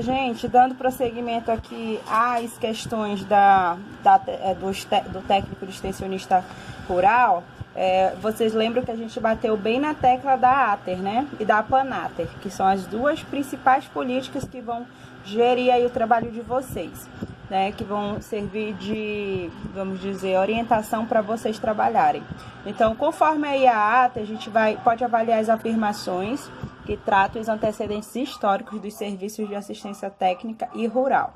gente, dando prosseguimento aqui às questões do técnico de extensionista rural, vocês lembram que a gente bateu bem na tecla da ATER, né? E da PANATER, que são as duas principais políticas que vão gerir aí o trabalho de vocês, né? Que vão servir de, vamos dizer, orientação para vocês trabalharem. Então, conforme aí a ATER, a gente pode avaliar as afirmações que tratam os antecedentes históricos dos serviços de assistência técnica e rural.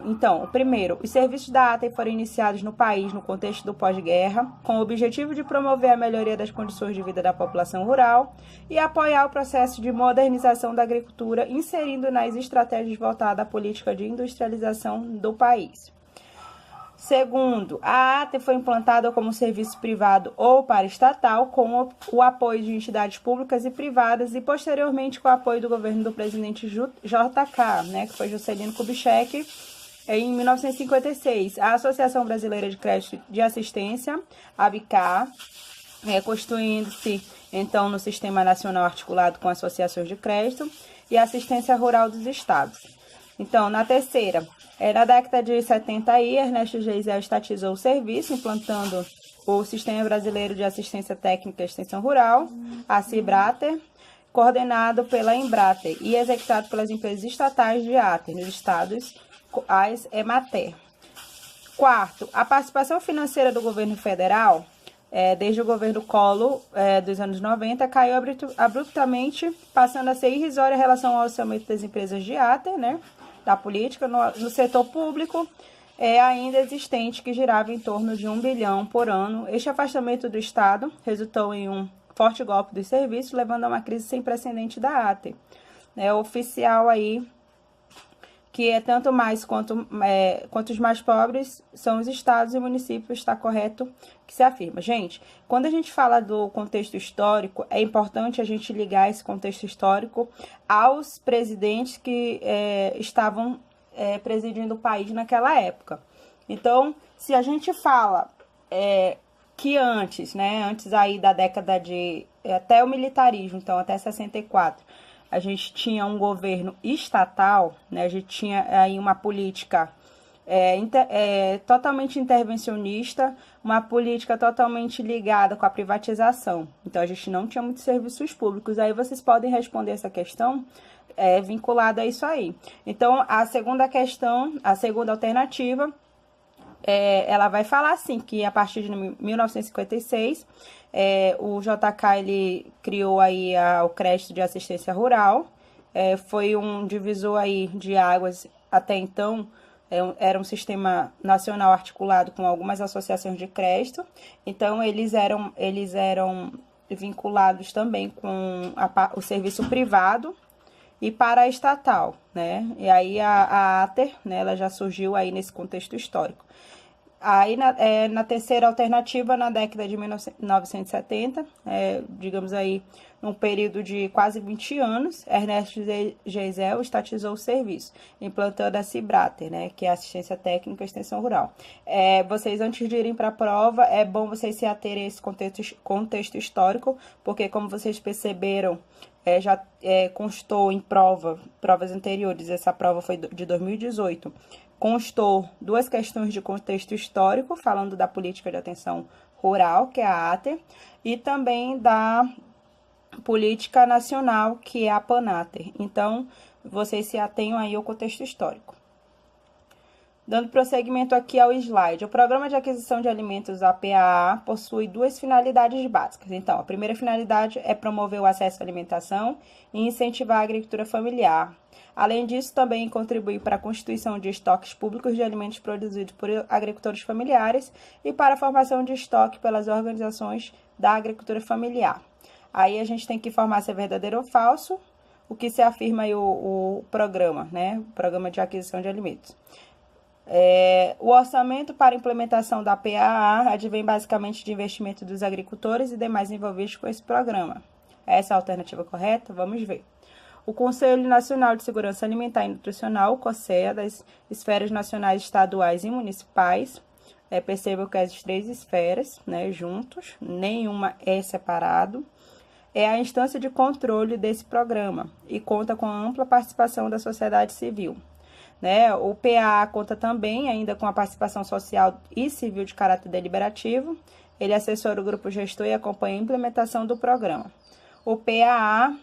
Então, o primeiro, os serviços da ATER foram iniciados no país no contexto do pós-guerra, com o objetivo de promover a melhoria das condições de vida da população rural e apoiar o processo de modernização da agricultura, inserindo nas estratégias voltadas à política de industrialização do país. Segundo, a ATER foi implantada como serviço privado ou paraestatal, com o apoio de entidades públicas e privadas e, posteriormente, com o apoio do governo do presidente JK, né, que foi Juscelino Kubitschek, em 1956. A Associação Brasileira de Crédito de Assistência, ABCA, constituindo-se, então, no Sistema Nacional Articulado com Associações de Crédito e Assistência Rural dos Estados. Então, na terceira, na década de 70 aí, Ernesto Geisel estatizou o serviço, implantando o Sistema Brasileiro de Assistência Técnica e Extensão Rural, a CIBRATER, coordenado pela Embrater e executado pelas empresas estatais de ATER, nos estados, as EMATER. Quarto, a participação financeira do governo federal, desde o governo Collor dos anos 90, caiu abruptamente, passando a ser irrisória em relação ao orçamento das empresas de ATER, né? Da política no setor público ainda existente, que girava em torno de 1 bilhão por ano. Este afastamento do Estado resultou em um forte golpe dos serviços, levando a uma crise sem precedente da ATER. Oficial aí, que é tanto mais quanto os mais pobres são os estados e municípios, está correto que se afirma. Gente, quando a gente fala do contexto histórico, é importante a gente ligar esse contexto histórico aos presidentes que estavam presidindo o país naquela época. Então, se a gente fala que antes aí da década de até o militarismo, então até 64, a gente tinha um governo estatal, né? A gente tinha aí uma política totalmente intervencionista, uma política totalmente ligada com a privatização. Então, a gente não tinha muitos serviços públicos. Aí vocês podem responder essa questão vinculada a isso aí. Então, a segunda questão, a segunda alternativa, ela vai falar assim, que a partir de 1956, o JK ele criou aí o crédito de assistência rural, foi um divisor aí de águas. Até então, era um sistema nacional articulado com algumas associações de crédito, então eles eram vinculados também com o serviço privado e paraestatal, né? E aí a ATER, né, ela já surgiu aí nesse contexto histórico. Aí, na terceira alternativa, na década de 1970, digamos aí, num período de quase 20 anos, Ernesto Geisel estatizou o serviço, implantando a CIBRATER, né, que é a Assistência Técnica e Extensão Rural. Vocês, antes de irem para a prova, é bom vocês se aterem a esse contexto histórico, porque, como vocês perceberam, já constou em provas anteriores, essa prova foi de 2018, constou duas questões de contexto histórico, falando da política de atenção rural, que é a ATER, e também da política nacional, que é a PANATER. Então, vocês se atenham aí ao contexto histórico. Dando prosseguimento aqui ao slide, o Programa de Aquisição de Alimentos, a PAA, possui duas finalidades básicas. Então, a primeira finalidade é promover o acesso à alimentação e incentivar a agricultura familiar. Além disso, também contribui para a constituição de estoques públicos de alimentos produzidos por agricultores familiares e para a formação de estoque pelas organizações da agricultura familiar. Aí a gente tem que informar se é verdadeiro ou falso, o que se afirma aí o programa, né? O Programa de Aquisição de Alimentos. O orçamento para implementação da PAA advém basicamente de investimento dos agricultores e demais envolvidos com esse programa. Essa é a alternativa correta? Vamos ver. O Conselho Nacional de Segurança Alimentar e Nutricional, o COSEA, das esferas nacionais, estaduais e municipais, percebam que as três esferas, né, juntos, nenhuma é separado. é a instância de controle desse programa e conta com ampla participação da sociedade civil. Né? O PAA conta também ainda com a participação social e civil de caráter deliberativo. Ele assessora o grupo gestor e acompanha a implementação do programa. O PAA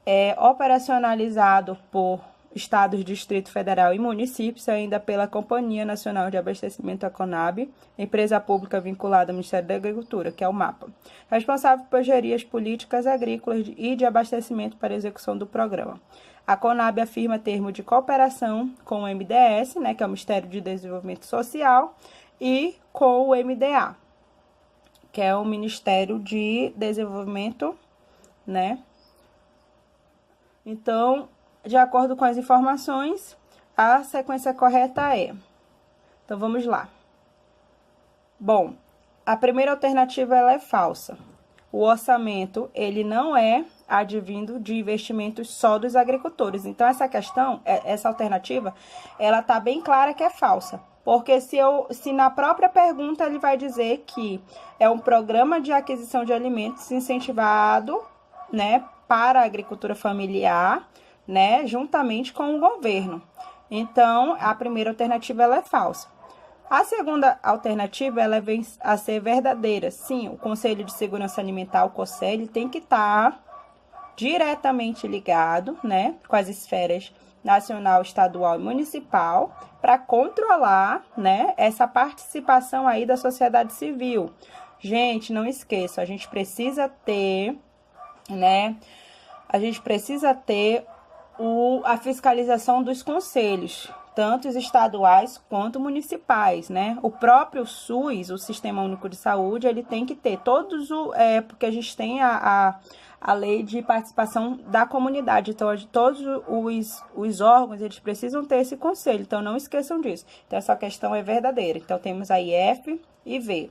é operacionalizado por estados, Distrito Federal e municípios, ainda pela Companhia Nacional de Abastecimento, a CONAB, empresa pública vinculada ao Ministério da Agricultura, que é o MAPA, responsável por gerir as políticas agrícolas e de abastecimento para a execução do programa. A CONAB afirma termo de cooperação com o MDS, né, que é o Ministério de Desenvolvimento Social, e com o MDA, que é o Ministério de Desenvolvimento, né? Então, de acordo com as informações, a sequência correta é... Então, vamos lá. Bom, a primeira alternativa ela é falsa. O orçamento, ele não é advindo de investimentos só dos agricultores. Então, essa questão, essa alternativa, ela tá bem clara que é falsa. Porque se na própria pergunta ele vai dizer que é um programa de aquisição de alimentos incentivado, né, para a agricultura familiar, né, juntamente com o governo. Então, a primeira alternativa ela é falsa. A segunda alternativa ela vem a ser verdadeira. Sim, o Conselho de Segurança Alimentar, o COSEL, tem que estar diretamente ligado, né, com as esferas nacional, estadual e municipal para controlar, né, essa participação aí da sociedade civil. Gente, não esqueça, a gente precisa ter, né, a fiscalização dos conselhos, tanto os estaduais quanto municipais, né? O próprio SUS, o Sistema Único de Saúde, ele tem que ter todos porque a gente tem a lei de participação da comunidade, então todos os órgãos, eles precisam ter esse conselho, então não esqueçam disso. Então essa questão é verdadeira. Então temos aí F e V.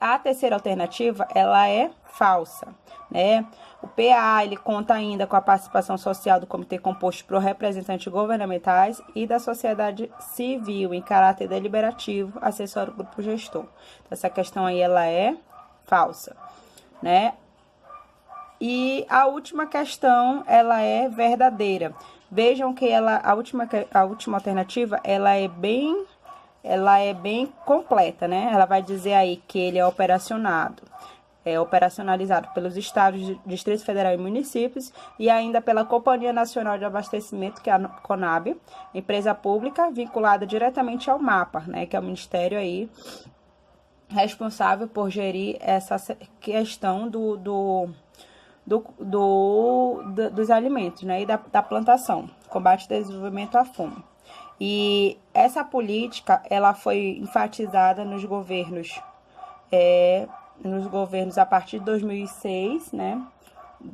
A terceira alternativa, ela é falsa, né? O PA, ele conta ainda com a participação social do comitê composto por representantes governamentais e da sociedade civil em caráter deliberativo, assessora o grupo gestor. Então, essa questão aí, ela é falsa, né? E a última questão, ela é verdadeira. Vejam que a última alternativa, ela é bem completa, né? Ela vai dizer aí que ele é operacionalizado pelos estados, Distrito Federal e municípios e ainda pela Companhia Nacional de Abastecimento, que é a CONAB, empresa pública vinculada diretamente ao MAPA, né? Que é o ministério aí responsável por gerir essa questão dos alimentos, né? E da plantação, combate e desenvolvimento à fome. E essa política, ela foi enfatizada nos governos a partir de 2006, né,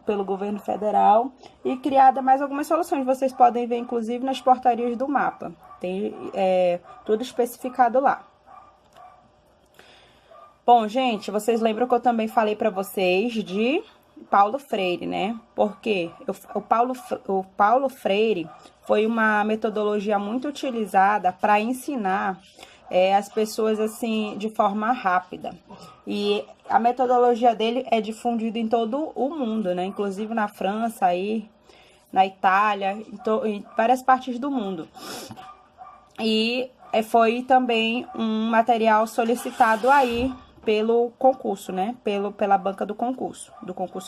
pelo governo federal, e criada mais algumas soluções. Vocês podem ver, inclusive, nas portarias do MAPA. Tem tudo especificado lá. Bom, gente, vocês lembram que eu também falei para vocês de Paulo Freire, né? Porque o Paulo Freire foi uma metodologia muito utilizada para ensinar as pessoas assim de forma rápida. E a metodologia dele é difundida em todo o mundo, né? Inclusive na França, aí, na Itália, em várias partes do mundo. E foi também um material solicitado aí pelo concurso, né? Pela banca do concurso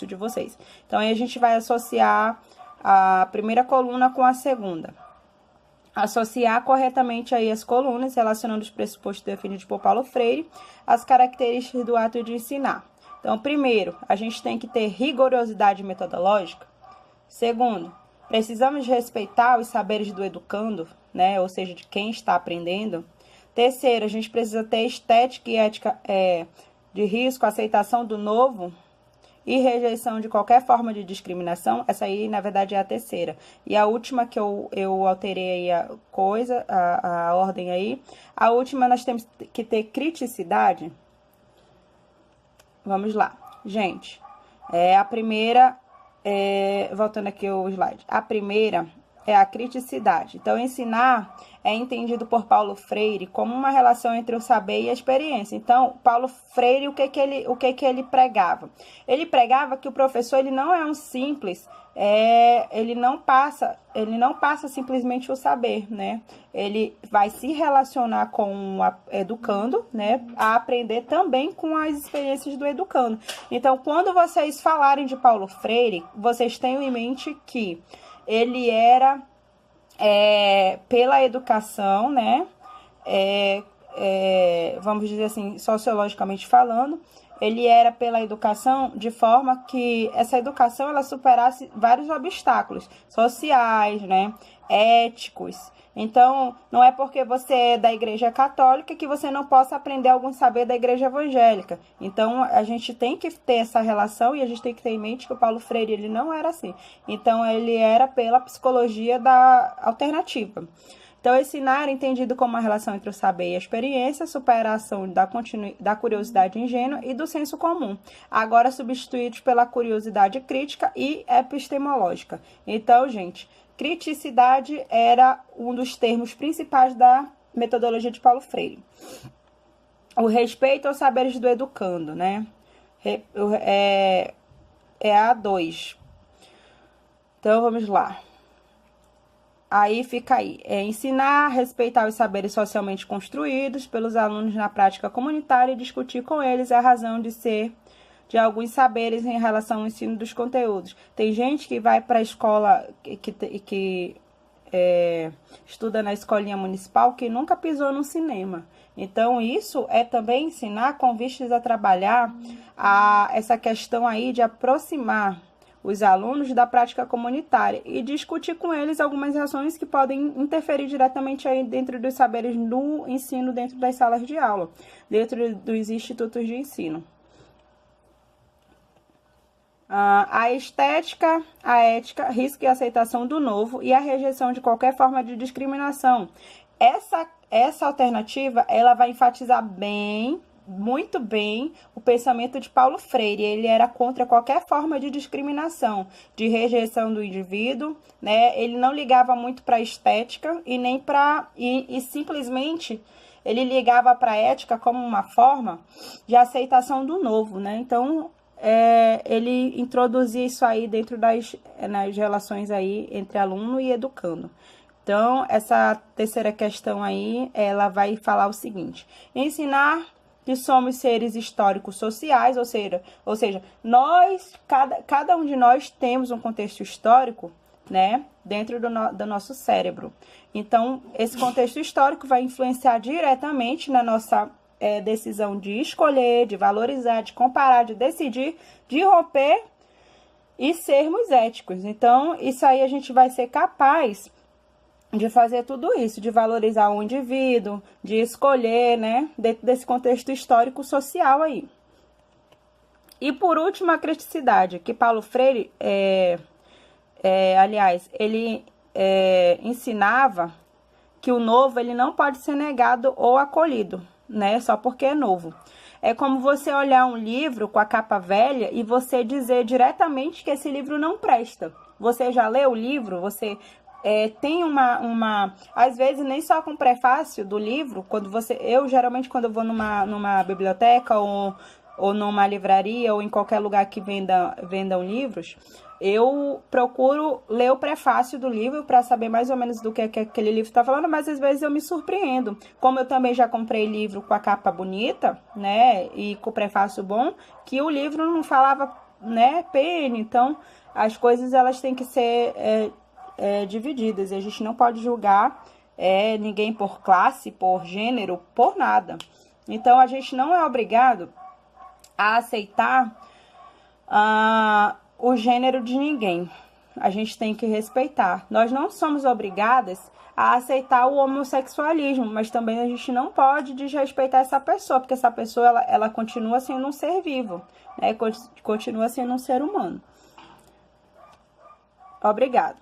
de vocês. Então, aí a gente vai associar a primeira coluna com a segunda. Associar corretamente aí as colunas, relacionando os pressupostos definidos por Paulo Freire, às características do ato de ensinar. Então, primeiro, a gente tem que ter rigorosidade metodológica. Segundo, precisamos respeitar os saberes do educando, né? Ou seja, de quem está aprendendo. Terceiro, a gente precisa ter estética e ética de risco, aceitação do novo e rejeição de qualquer forma de discriminação. Essa aí, na verdade, é a terceira. E a última que eu alterei aí a ordem aí. A última, nós temos que ter criticidade. Vamos lá, gente. A primeira, voltando aqui o slide. A primeira é a criticidade. Então, ensinar é entendido por Paulo Freire como uma relação entre o saber e a experiência. Então, Paulo Freire, o que ele pregava? Ele pregava que o professor ele não é um simples, ele não passa simplesmente o saber, né? Ele vai se relacionar com o educando, né? A aprender também com as experiências do educando. Então, quando vocês falarem de Paulo Freire, vocês tenham em mente que ele era pela educação, né? Vamos dizer assim, sociologicamente falando, ele era pela educação de forma que essa educação ela superasse vários obstáculos sociais, né? Éticos. Então, não é porque você é da Igreja Católica que você não possa aprender algum saber da Igreja Evangélica. Então, a gente tem que ter essa relação e a gente tem que ter em mente que o Paulo Freire ele não era assim. Então, ele era pela psicologia da alternativa. Então, ensinar é entendido como uma relação entre o saber e a experiência, superação da curiosidade ingênua e do senso comum, agora substituídos pela curiosidade crítica e epistemológica. Então, gente, criticidade era um dos termos principais da metodologia de Paulo Freire. O respeito aos saberes do educando, né? É a 2. Então, vamos lá. Aí fica aí, ensinar, respeitar os saberes socialmente construídos pelos alunos na prática comunitária e discutir com eles a razão de ser de alguns saberes em relação ao ensino dos conteúdos. Tem gente que vai para a escola, que estuda na escolinha municipal, que nunca pisou no cinema. Então, isso é também ensinar com vistas a trabalhar essa questão aí de aproximar os alunos da prática comunitária e discutir com eles algumas ações que podem interferir diretamente aí dentro dos saberes do ensino, dentro das salas de aula, dentro dos institutos de ensino. A estética, a ética, risco e aceitação do novo e a rejeição de qualquer forma de discriminação. Essa alternativa, ela vai enfatizar muito bem o pensamento de Paulo Freire. Ele era contra qualquer forma de discriminação, de rejeição do indivíduo, né? Ele não ligava muito para a estética e nem e simplesmente ele ligava para a ética como uma forma de aceitação do novo, né? Então, ele introduzia isso aí dentro nas relações aí entre aluno e educando. Então, essa terceira questão aí, ela vai falar o seguinte: ensinar que somos seres históricos sociais, ou seja, cada um de nós temos um contexto histórico, né, dentro do nosso cérebro. Então, esse contexto histórico vai influenciar diretamente na nossa decisão de escolher, de valorizar, de comparar, de decidir, de romper e sermos éticos. Então, isso aí a gente vai ser capaz de fazer tudo isso, de valorizar o indivíduo, de escolher, né, dentro desse contexto histórico social aí. E por último, a criticidade, que Paulo Freire, aliás, ele ensinava que o novo ele não pode ser negado ou acolhido, né, só porque é novo. É como você olhar um livro com a capa velha e você dizer diretamente que esse livro não presta. Você já leu o livro, você tem às vezes nem só com o prefácio do livro, geralmente quando eu vou numa biblioteca ou numa livraria ou em qualquer lugar que vendam livros, eu procuro ler o prefácio do livro para saber mais ou menos do que aquele livro está falando, mas às vezes eu me surpreendo. Como eu também já comprei livro com a capa bonita, né, e com o prefácio bom, que o livro não falava, né, pena. Então, as coisas elas têm que ser divididas, e a gente não pode julgar ninguém por classe, por gênero, por nada. Então, a gente não é obrigado a aceitar o gênero de ninguém. A gente tem que respeitar. Nós não somos obrigadas a aceitar o homossexualismo, mas também a gente não pode desrespeitar essa pessoa, porque essa pessoa ela continua sendo um ser vivo, né? Continua sendo um ser humano. Obrigado.